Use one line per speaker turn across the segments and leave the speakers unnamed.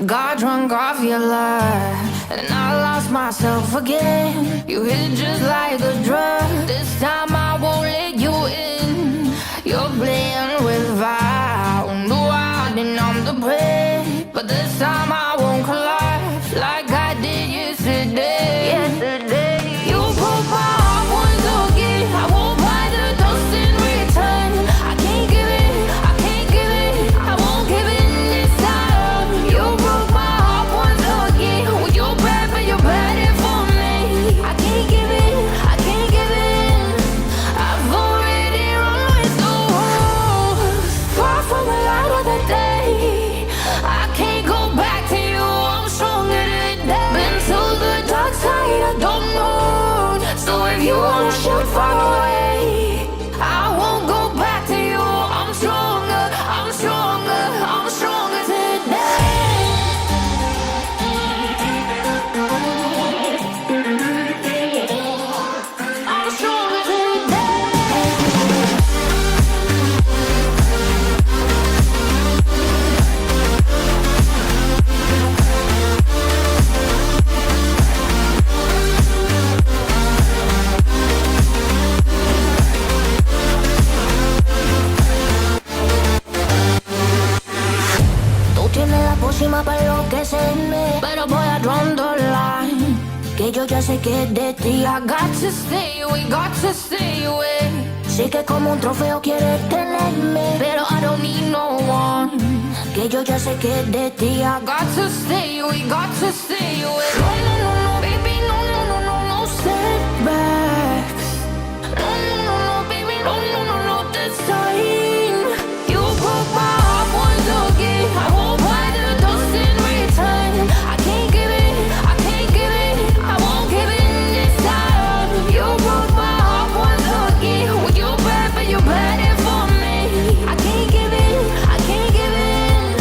Got drunk off your love, and I lost myself again. You hit just like a drug. This time I won't let you in. You're playing with fire. No, I didn't I'm the prey, but this time I won't collide like I did yesterday. You broke my heart once again. I won't buy the dust in return. I can't give it, I can't give it, I won't give in this time. You broke my heart once again. Well, you're bad, but you're bad it for me. I can't give it, I can't give in. I've already run with the wolves, far from the light of the day. I can't go back to you, I'm stronger today. Been to the dark side, I don't know. So if you wanna shoot far away, I won't go back to you. I'm stronger, I'm stronger, I'm stronger today. I'm stronger today. Tú tienes la pócima para enloquecerme, pero voy a draw the line. Que yo ya sé que es de ti. I got to stay away, got to stay away. Sé que como un trofeo quieres tenerme, pero I don't need no one. Que yo ya sé que es de ti. I got to stay away, got to stay away. No, no, no, no, baby, no, no, no, no, no setbacks. No, no, no, no, baby, no, no, no, no, this time. You broke my heart once again. I won't buy the dust in return. I can't give it, I can't give it, I won't give in this time. You broke my heart once again. Well, you're bad, but you're bad it for me. I can't give it, I can't give in.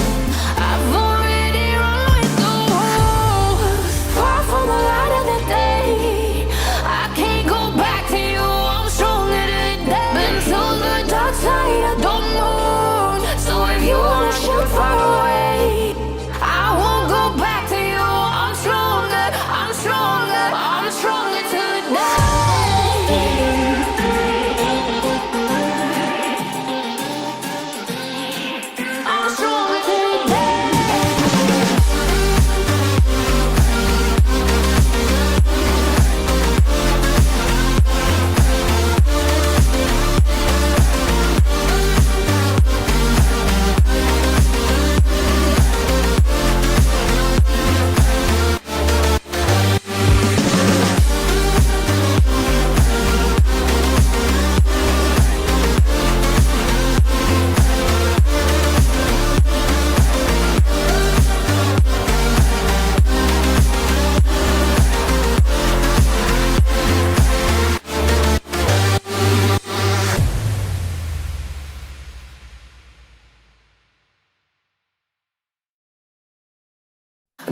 I've already run with the wolves, far from the light of the day. I can't go back to you, I'm stronger today. Been to the dark side, I don't know. So if you wanna shoot far away, I won't go back to you. I'm stronger, I'm stronger, I'm stronger today. I'm stronger today.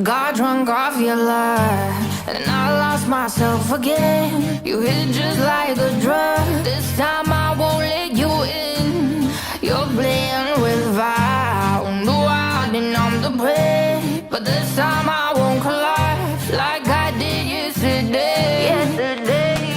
Got drunk off your love, and I lost myself again. You hit just like a drug. This time I won't let you in. You're playing with fire. No, I didn't I'm the prey, but this time I won't collide like I did yesterday.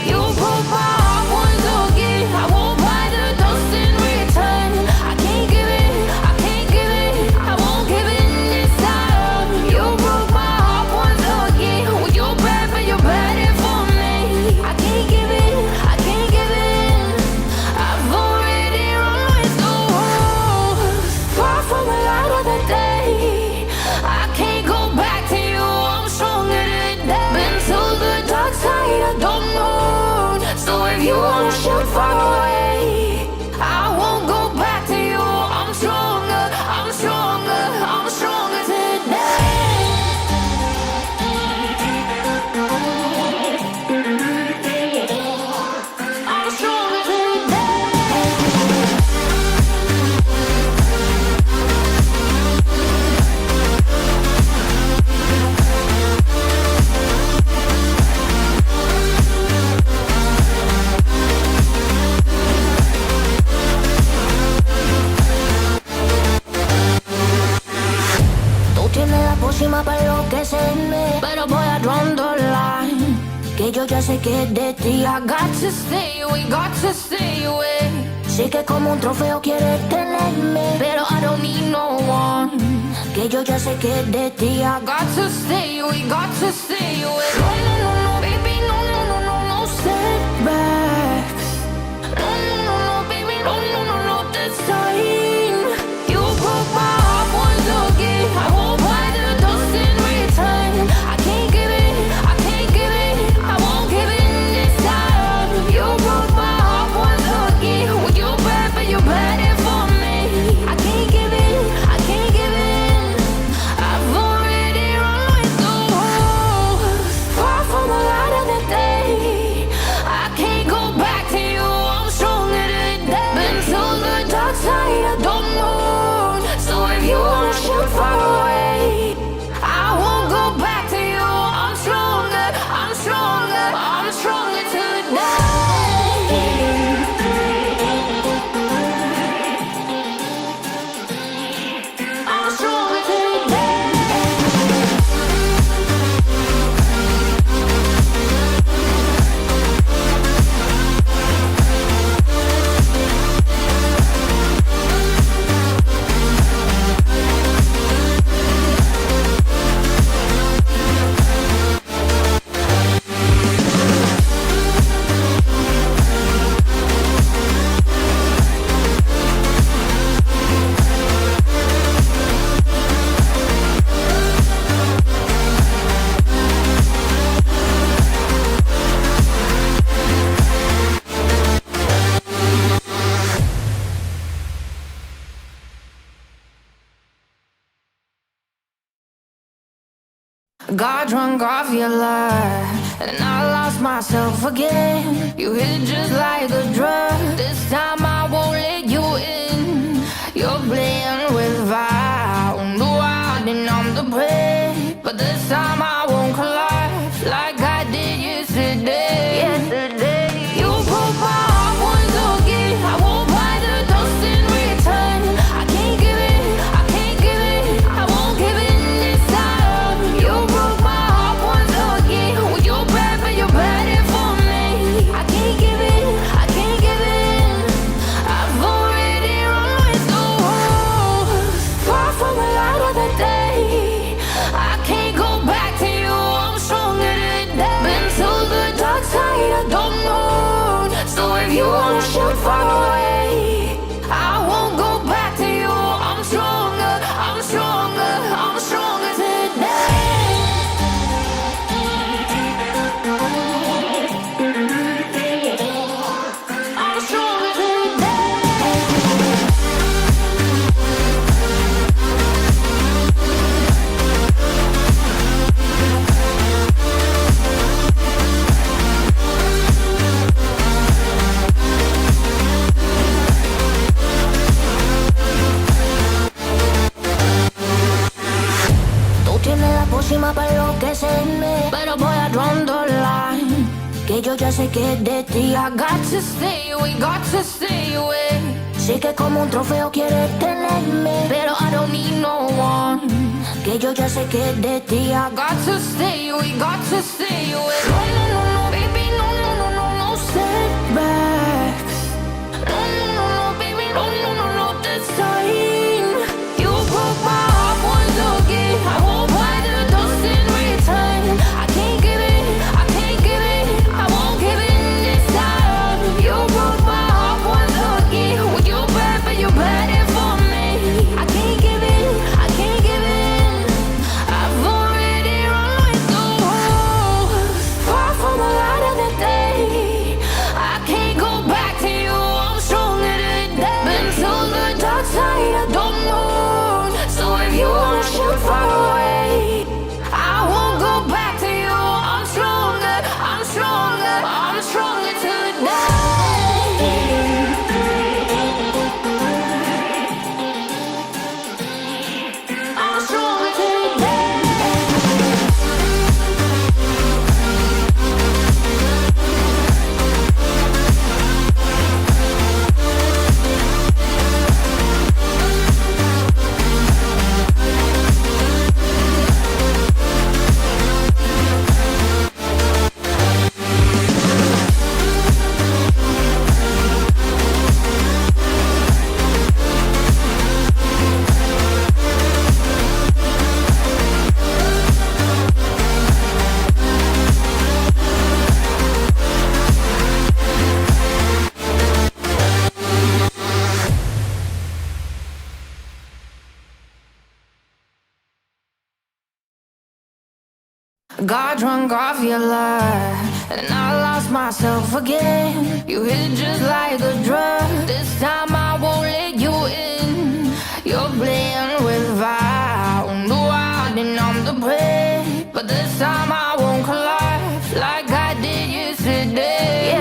You broke my heart once again. I won't buy the dust in return. I can't give it, I can't give it, I won't give in this time. You broke my heart once again. Well, you're bad, but you're bad it for me. I can't give it, I can't give in. I've already run with the wolves, far from the light of the day. I can't go back to tienes la pócima para enloquecerme, pero voy a draw the line, que yo ya sé que es de ti. I got to stay away, got to stay away. Sé que como un trofeo quieres tenerme, pero I don't need no one, que yo ya sé que es de ti. I got to stay away, got to stay away. No, no, no, no, baby, no, no, no, no, no setbacks. No, no, no, no, baby, no, no, no, no, this time. You broke my heart once again. I won't buy the dust in return. I can't give in, I can't give in, I won't give in this time. You broke my heart once again. Well, you bad, but you bad it for me. I can't give in, I can't give in. I've already run with the wolves, far from the light of the day. I can't go back to you, I'm stronger today. Been to the dark side of the moon, so if you wanna shoot far away, I won't go back to you. I'm stronger, I'm stronger, I'm stronger today. I'm stronger today. Got drunk off your love, and I lost myself again. You hit just like a drug. This time I won't let you in. You're playing with fire. No, I didn't, I'm the prey. But this time I won't collide like I did yesterday. Yesterday, you broke my heart once again. I won't buy the dust in return. I can't give in, I can't give in, I won't give in this time. You broke my heart once again. Well, you're bad, but you're bad it for me. I can't give in, I can't give in. I've already run with the wolves, far from the light of the day. I can't go back to you, I'm stronger today. Been to the dark side of the moon, so if you wanna shoot far away, I won't go back to you. I'm stronger, I'm stronger, I'm stronger today. I'm stronger today. Tú tienes la pócima para enloquecerme, pero voy a draw the line, que yo ya sé que es de ti. I got to stay away, got to stay away. Sé que como un trofeo quieres tenerme, pero I don't need no one, que yo ya sé que es de ti. I got to stay away, got to stay away. No, no, no, no, baby, no, no, no, no, no setbacks. No, no, no, no, baby, no, no, no, no, this time. You broke my heart once again. I won't buy the dust in return. I can't give in, I can't give in, I won't give in this time. You broke my heart once again. Well, you're bad, but you're bad it for me. I can't give in, I can't give in. I've already run with the wolves, far from Got drunk off your love, and I lost myself again. You hit just like a drug. This time I won't let you in. You're playing with fire. No, I didn't I'm the prey, but this time I won't collide like I did yesterday.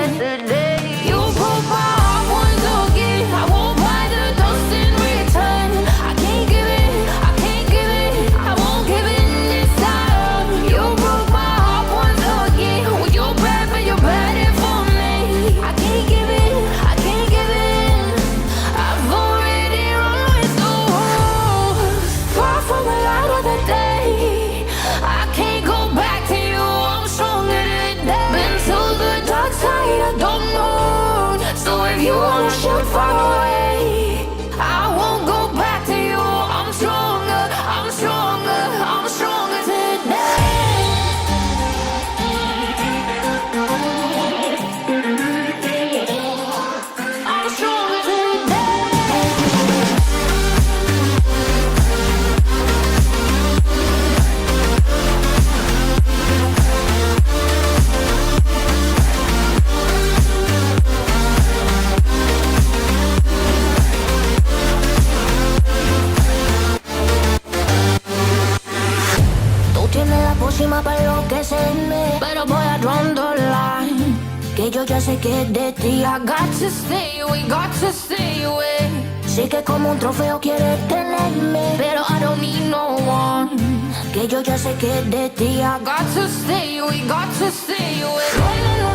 You broke my heart once again. I won't buy the dust in return. I can't give it, I can't give it, I won't give it this time. You broke my heart once again. Well, you're bad, but you're bad it for me. I can't give it, I can't give it. I've already run with the wolves, far from the light of the day. I can't go back to you, I'm stronger today. Been to the dark side, I don't know. So if you wanna shoot far away, I won't go back to you. I'm stronger, I'm stronger, I'm stronger today. I'm stronger today. Tú tienes la pócima para enloquecerme, pero voy a draw the line. Que yo ya sé que es de ti. I got to stay away, got to stay away. Sí que como un trofeo quieres tenerme, pero I don't need no one. Que yo ya sé que es de ti. I got to stay away, got to stay away. No, no, no.